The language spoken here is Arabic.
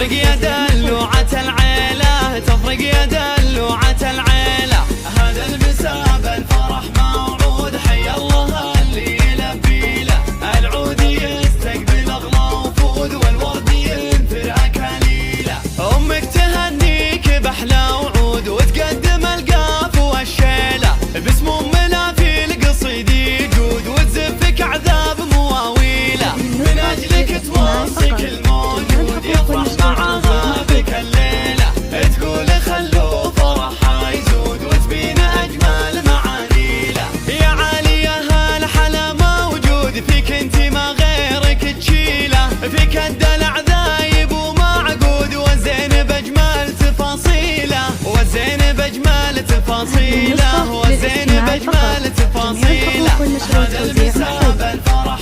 تفرق يا دلوعة العيلة، تفرق يا دلوعة العيلة. هذا المساء بالفرح موعود، حي الله اللي يلبي له. العود يستقبل اغلى وفود، والورد ينثر اكاليله. امك تهنيك باحلى وعود، وتقدم القاف والشيله. باسم امنا في القصيد يجود، وتزفك عذاب مواويله. من اجلك توصيك الموجود، يفرح معها بك الليله. تقول خلوا فرحها يزود، وتبين اجمل معانيله. يا عاليه هالحلا موجود، فيك انت ما غيرك تشيله. فيك الدلع ذايب ومعقود، والزين باجمل تفاصيله. والزين باجمل تفاصيله، والزين باجمل تفاصيله. هذا المساء بالفرح